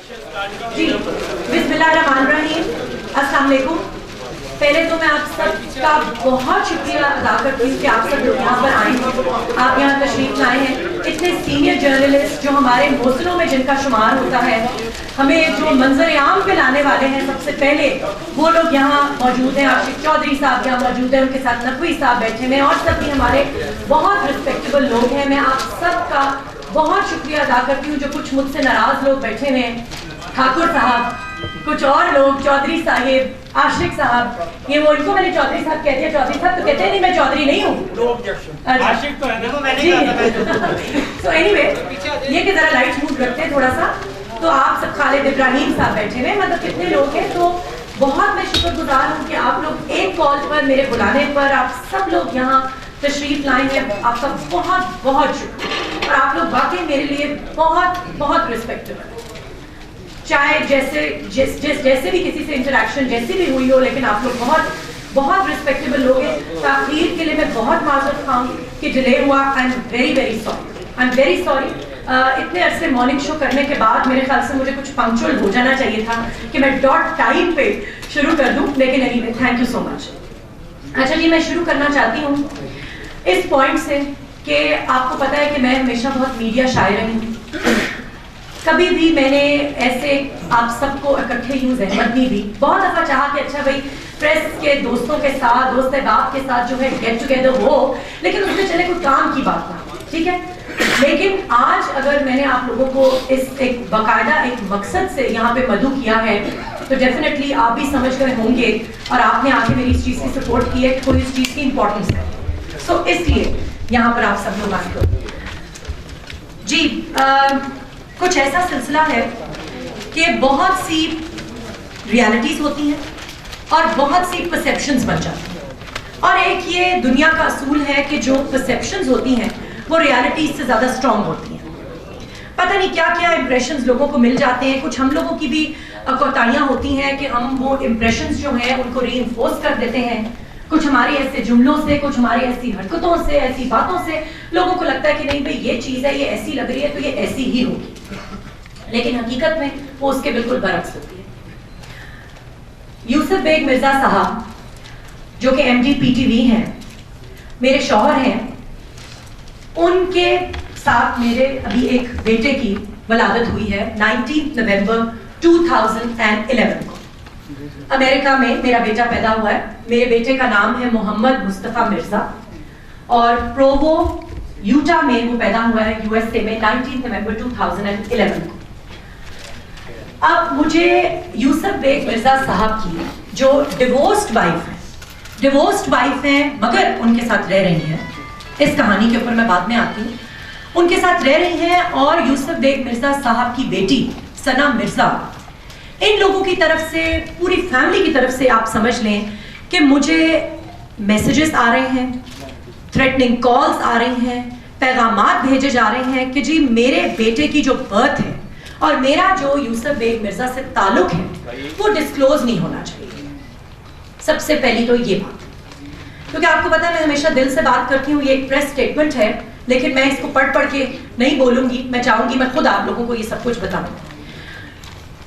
جی बिस्मिल्लाहिर्रहमानिर्रहीम, अस्सलाम वालेकुम। पहले तो मैं आप सब का बहुत शुक्रिया अदा करती हूँ कि आप सब लोग यहाँ पर आए हैं, आप यहाँ तशरीफ लाए हैं। इतने सीनियर जर्नलिस्ट जो हमारे मौसलों में जिनका शुमार होता है, हमें जो मंजर आम पे लाने वाले हैं, सबसे पहले वो लोग यहाँ मौजूद हैं। आशिक चौधरी साहब यहाँ मौजूद हैं, उनके साथ नकवी साहब बैठे हैं और सब भी हमारे बहुत रिस्पेक्टेबल लोग हैं। मैं आप सबका बहुत शुक्रिया अदा करती हूँ। जो कुछ मुझसे नाराज लोग बैठे हुए हैं, ठाकुर साहब, कुछ और लोग, चौधरी साहिब, आशिक साहब, ये वो इनको मैंने चौधरी साहब कह दिया। चौधरी साहब तो कहते हैं नहीं, मैं चौधरी नहीं हूँ, आशिक तो है ना, मैंने कहा। तो एनीवे, ये कि जरा लाइट मूड रखते हैं थोड़ा सा। तो आप सब, खालिद इब्राहिम साहब बैठे हुए, मतलब कितने लोग हैं। तो बहुत मैं शुक्रगुजार हूँ कि आप लोग एक कॉल पर, मेरे बुलाने पर आप सब लोग यहाँ तशरीफ लाए हैं। आपका बहुत बहुत शुक्रिया। और आप लोग वाकई मेरे लिए बहुत बहुत रिस्पेक्टेबल, चाहे जैसे भी किसी से इंटरेक्शन जैसी भी हुई हो, लेकिन आप लोग बहुत बहुत रिस्पेक्टेबल लोग हैं। ताख़ीर के लिए मैं बहुत माजरत खाऊँ कि डिले हुआ। I am very very sorry, I am very sorry. इतने अरसे मॉर्निंग शो करने के बाद मेरे ख्याल से मुझे कुछ पंक्चुअल हो जाना चाहिए था कि मैं डॉट टाइम पे शुरू कर दूँ, लेकिन anyway thank you so much. अच्छा जी, मैं शुरू करना चाहती हूँ इस पॉइंट से कि आपको पता है कि मैं हमेशा बहुत मीडिया शायर रही हूँ। कभी भी मैंने ऐसे आप सबको इकट्ठे यूं जहमत नहीं दी। बहुत दफ़ा चाहा कि अच्छा भाई प्रेस के दोस्तों के साथ, दोस्त बाप के साथ जो है गेट टुगेदर हो, लेकिन उसमें चले कोई काम की बात ना, ठीक है। लेकिन आज अगर मैंने आप लोगों को इस एक बाकायदा एक मकसद से यहाँ पे मदऊ किया है, तो डेफिनेटली आप भी समझ गए होंगे और आपने आके मेरी इस चीज़ की सपोर्ट की है कि कोई इस चीज़ की इम्पोर्टेंस है। सो इसलिए यहाँ पर आप सब लोग आए जी। कुछ ऐसा सिलसिला है कि बहुत सी रियलिटीज़ होती हैं और बहुत सी परसेप्शंस बन जाती हैं। और एक ये दुनिया का असूल है कि जो परसेप्शंस होती हैं वो रियलिटीज़ से ज़्यादा स्ट्रॉन्ग होती हैं। पता नहीं क्या क्या इम्प्रेशंस लोगों को मिल जाते हैं। कुछ हम लोगों की भी कोताहियाँ होती हैं कि हम वो इम्प्रेशंस जो हैं उनको रीइंफोर्स कर देते हैं। कुछ हमारे ऐसे जुमलों से, कुछ हमारी ऐसी हरकतों से, ऐसी बातों से लोगों को लगता है कि नहीं भाई ये चीज़ है, ये ऐसी लग रही है तो ये ऐसी ही होगी, लेकिन हकीकत में वो उसके बिल्कुल बरक्स होती है। यूसुफ बेग मिर्जा साहब जो कि MD PTV हैं, मेरे शौहर हैं, उनके साथ मेरे अभी एक बेटे की वलादत हुई है 19 नवंबर 2011 को। अमेरिका में मेरा बेटा पैदा हुआ है। मेरे बेटे का नाम है मोहम्मद मुस्तफ़ा मिर्जा और प्रोवो यूटा में वो पैदा हुआ है USA में 19 नवंबर 2011 को। अब मुझे यूसुफ बेग मिर्जा साहब की जो डिवोर्स्ड वाइफ है मगर उनके साथ रह रही हैं, इस कहानी के ऊपर मैं बाद में आती हूँ, उनके साथ रह रही हैं। और यूसुफ बेग मिर्जा साहब की बेटी सना मिर्जा, इन लोगों की तरफ से, पूरी फैमिली की तरफ से आप समझ लें कि मुझे मैसेजेस आ रहे हैं, थ्रेटनिंग कॉल्स आ रही हैं, पैगामात भेजे जा रहे हैं कि जी मेरे बेटे की जो बर्थ है और मेरा जो यूसुफ बेग मिर्जा से ताल्लुक है वो डिस्क्लोज नहीं होना चाहिए। सबसे पहली तो ये बात, क्योंकि आपको पता है मैं हमेशा दिल से बात करती हूँ। ये एक प्रेस स्टेटमेंट है, लेकिन मैं इसको पढ़ के नहीं बोलूंगी। मैं चाहूंगी मैं खुद आप लोगों को ये सब कुछ बताऊं।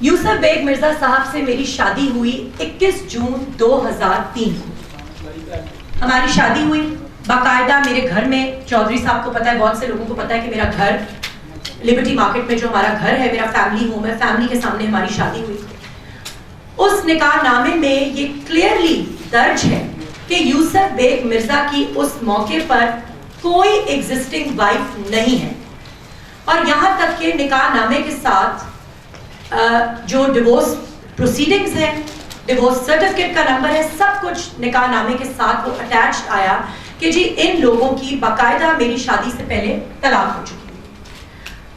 यूसुफ बेग मिर्जा साहब से मेरी शादी हुई 21 जून 2003 को। हमारी शादी हुई बाकायदा मेरे घर में। चौधरी साहब को पता है, बहुत से लोगों को पता है कि मेरा घर लिबर्टी मार्केट में जो हमारा घर है, मेरा फैमिली होम है, फैमिली के सामने हमारी शादी हुई। उस निकाह नामे में ये क्लियरली दर्ज है कि यूसुफ बेग मिर्जा की उस मौके पर कोई एग्जिस्टिंग वाइफ नहीं है। और यहाँ तक कि निकाह नामे के साथ जो डिवोर्स प्रोसीडिंग्स है, डिवोर्स सर्टिफिकेट का नंबर है, सब कुछ निकाह नामे के साथ वो अटैच्ड आया कि जी इन लोगों की बाकायदा मेरी शादी से पहले तलाक हो चुकी है।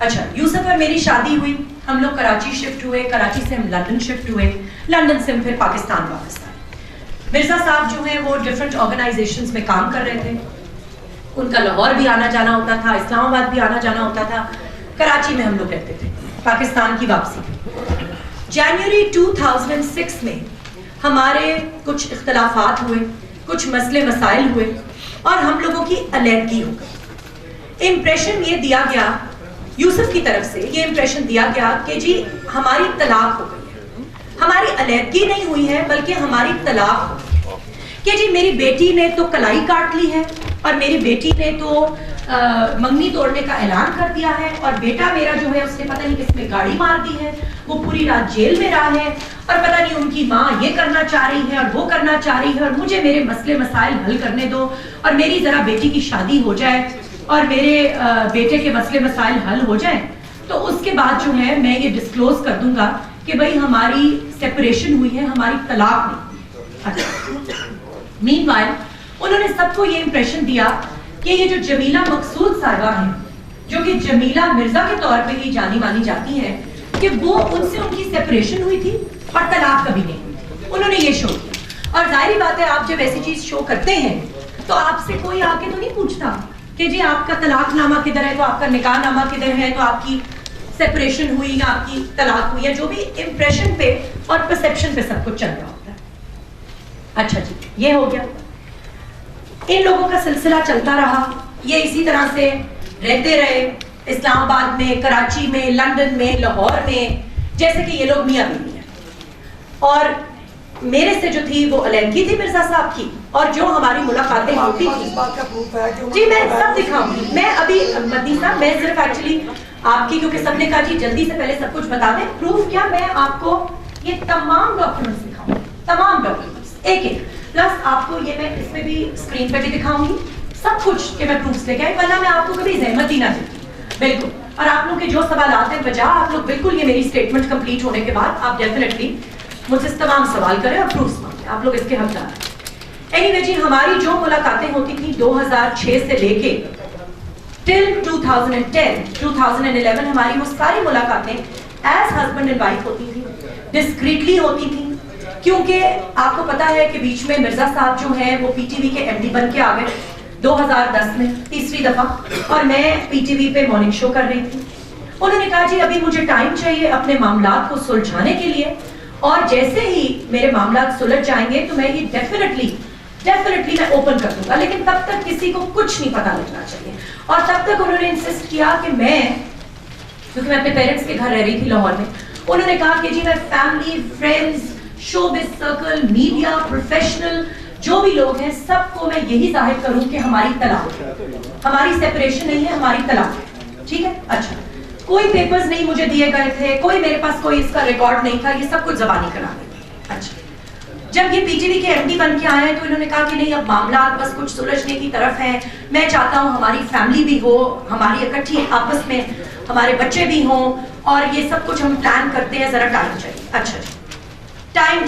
अच्छा, यूसुफ और मेरी शादी हुई, हम लोग कराची शिफ्ट हुए, कराची से हम लंदन शिफ्ट हुए, लंदन से हम फिर पाकिस्तान वापस आए। मिर्जा साहब जो हैं वो डिफरेंट ऑर्गेनाइजेशंस में काम कर रहे थे। उनका लाहौर भी आना जाना होता था, इस्लामाबाद भी आना जाना होता था, कराची में हम लोग रहते थे। पाकिस्तान की वापसी जनवरी 2006 में हमारे कुछ इख्तलाफात हुए, कुछ मसले मसाइल हुए और हम लोगों की अलहदगी हो गई। इम्प्रेशन ये दिया गया यूसुफ की तरफ से, ये इम्प्रेशन दिया गया कि जी ہماری طلاق ہو گئی ہے. ہماری علیحدگی نہیں ہوئی ہے بلکہ ہماری طلاق ہو گئی ہے کہ جی میری بیٹی نے تو کلائی کاٹ لی ہے اور میری بیٹی نے تو منگنی توڑنے کا اعلان کر دیا ہے اور بیٹا میرا جو ہے اس نے پتہ نہیں کس میں گاڑی مار دی ہے, وہ پوری رات جیل میں رہا ہے اور پتہ نہیں ان کی ماں یہ کرنا چاہ رہی ہے اور وہ کرنا چاہ رہی ہے اور مجھے میرے مسئلے مسائل حل کرنے دو اور میری ذرا بیٹی کی شادی ہو جائے اور میرے بیٹے کے مسئلے مسائل حل ہو جائیں, تو اس کے بعد جو ہے میں یہ ڈسکلوز کر دوں گا کہ بھئی ہماری سیپریشن ہوئی ہے, ہماری طلاق نہیں. مین وائل انہوں نے سب کو یہ امپریشن دیا کہ یہ جو جمیلہ مقصود صاحبہ ہیں جو کہ جمیلہ مرزا کے طور پہ ہی جانی مانی جاتی ہیں کہ وہ ان سے ان کی سیپریشن ہوئی تھی اور طلاق کبھی نہیں ہوئی تھی. انہوں نے یہ شو کیا اور ظاہری بات ہے آپ جب ایسی چیز شو کرتے ہیں تو آپ سے کوئی آ کے تو نہیں پوچھتا کہ جی آپ کا طلاق نامہ کدھر ہے, تو آپ کا نکاح نامہ کدھر ہے, تو آپ کی سیپریشن ہوئی یا آپ کی طلاق ہوئی ہے, جو بھی امپریشن پہ اور پرسیپشن پہ سب کچھ چل رہا ہوتا ہے. اچھا جی یہ ہو گیا. ان لوگوں کا سلسلہ چلتا رہا, یہ اسی طرح سے رہتے رہے اسلام آباد میں, کراچی میں, لندن میں, لاہور میں, جیسے کہ یہ لوگ میاں بیوی ہیں. اور میرے سے جو تھی وہ علیحدگی تھی مرزا صاحب کی, اور جو ہماری ملاقاتیں ہوتی تھی جی میں سب دکھاؤں گی. میں ابھی مدنی صاحب میں صرف ایکچولی آپ کی کیونکہ سب نے کہا جی جلدی سے پہلے سب کچھ بتا دیں, پروف کیا میں آپ کو یہ تمام ڈاکیومنٹس دکھاؤں گی, تمام ڈاکیومنٹس ایک ایک, پلس آپ کو یہ میں اس میں بھی اسکرین پہ بھی دکھاؤں گی سب کچھ کہ میں پروفس لے کے آئی, ورنہ میں آپ کو کبھی زحمت ہی نہ دیتی. بالکل. اور آپ لوگ کے جو سوالات ہیں بجا آپ لوگ بالکل یہ میری اسٹیٹمنٹ کمپلیٹ ہونے کے بعد آپ ڈیفینیٹلی مجھ سے تمام سوال کریں اور پروفس مانگیں, آپ لوگ اس کے حقدار ہیں. اینی وے جی ہماری جو ملاقاتیں ہوتی تھیں 2006 سے لے کے ٹل 2010 2011 ہماری وہ ساری ملاقاتیں ایز ہسبینڈ اینڈ وائف ہوتی تھیں, ڈسکریٹلی ہوتی تھیں, کیونکہ آپ کو پتا ہے کہ بیچ میں مرزا صاحب جو ہیں وہ پی ٹی وی کے ایم ڈی بن کے آ گئے 2010 میں تیسری دفعہ, اور میں پی ٹی وی پہ مارننگ شو کر رہی تھی. انہوں نے کہا جی ابھی مجھے ٹائم چاہیے اپنے معاملات کو سلجھانے کے لیے, اور جیسے ہی میرے معاملات سلجھ جائیں گے تو میں یہ ڈیفینیٹلی میں اوپن کر دوں گا, لیکن تب تک کسی کو کچھ نہیں پتا لگنا چاہیے. اور تب تک انہوں نے انسسٹ کیا کہ میں, کیونکہ میں اپنے پیرنٹس کے گھر رہ رہی تھی لاہور میں, انہوں نے کہا کہ جی میں فیملی, فرینڈز, شو بز سرکل, میڈیا, پروفیشنل جو بھی لوگ ہیں سب کو میں یہی ظاہر کروں کہ ہماری طلاق ہے, ہماری سیپریشن نہیں ہے, ہماری طلاق ہے. ٹھیک ہے. اچھا کوئی پیپرز نہیں مجھے دیے گئے تھے, کوئی میرے پاس کوئی اس کا ریکارڈ نہیں تھا, یہ سب کچھ زبانی کرا دیا. اچھا جب یہ پی ٹی وی کے ایم ڈی بن کے آئے تو انہوں نے کہا کہ نہیں اب معاملات بس کچھ سلجھنے کی طرف ہیں, میں چاہتا ہوں ہماری فیملی بھی ہو, ہماری اکٹھی آپس میں ہمارے بچے بھی ہوں, اور یہ سب کچھ ہم پلان کرتے ہیں, ذرا ٹائم چاہیے. اچھا جی ٹائم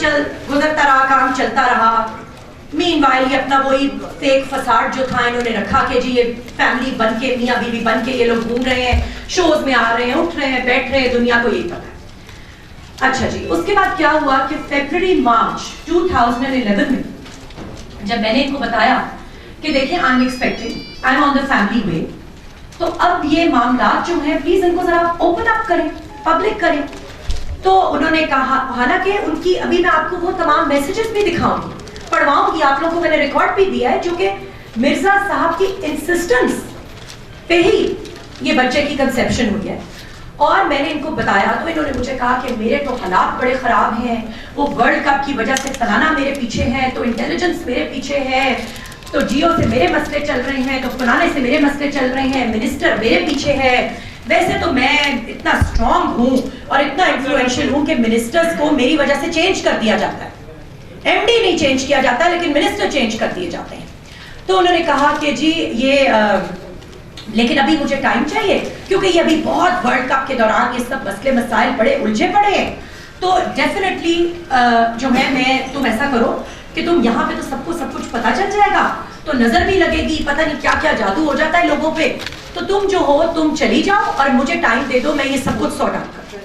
گزرتا رہا, کام چلتا رہا. مین وائل یہ اپنا وہی فیک فساڈ جو تھا انہوں نے رکھا کہ جی یہ فیملی بن کے, میاں بیوی بن کے یہ لوگ گھوم رہے ہیں, شوز میں آ رہے ہیں, اٹھ رہے ہیں, بیٹھ رہے ہیں, دنیا کو یہی پتا ہے. اچھا جی اس کے بعد کیا ہوا کہ فیبرری مارچ 2011 میں جب میں نے ان کو بتایا کہ دیکھیں I am expecting, I am on the family way, تو اب یہ معاملات جو ہیں پلیز ان کو ذرا اوپن اپ کریں, پبلک کریں. تو انہوں نے کہا, حالانکہ ان کی ابھی میں آپ کو وہ تمام میسیجز بھی دکھاؤں گی, پڑھواؤں گی, آپ لوگوں کو میں نے ریکارڈ بھی دیا ہے, جو کہ مرزا صاحب کی انسسٹنس پہ ہی یہ بچے کی کنسیپشن ہوئی ہے. اور میں نے ان کو بتایا تو انہوں نے مجھے کہا کہ میرے تو حالات بڑے خراب ہیں, وہ ورلڈ کپ کی وجہ سے فلانا میرے پیچھے ہے, تو انٹیلیجنس میرے پیچھے ہے, تو جیو سے میرے مسئلے چل رہے ہیں, تو فلانے سے میرے مسئلے چل رہے ہیں, منسٹر میرے پیچھے ہے. ویسے تو میں اتنا اسٹرانگ ہوں اور اتنا انفلوئنشیل ہوں کہ منسٹرز کو میری وجہ سے چینج کر دیا جاتا ہے, ایم ڈی نہیں چینج کیا جاتا لیکن منسٹر چینج کر دیے جاتے ہیں. تو انہوں نے کہا کہ جی یہ لیکن ابھی مجھے ٹائم چاہیے, کیونکہ یہ ابھی بہت ورلڈ کپ کے دوران یہ سب مسئلے مسائل بڑے الجھے پڑے ہیں, تو ڈیفینیٹلی جو ہے میں تم ایسا کرو کہ تم یہاں پہ تو سب کو سب کچھ پتہ چل جائے گا, تو نظر بھی لگے گی, پتہ نہیں کیا کیا جادو ہو جاتا ہے لوگوں پہ, تو تم جو ہو تم چلی جاؤ اور مجھے ٹائم دے دو, میں یہ سب کچھ سارٹ آؤٹ کر.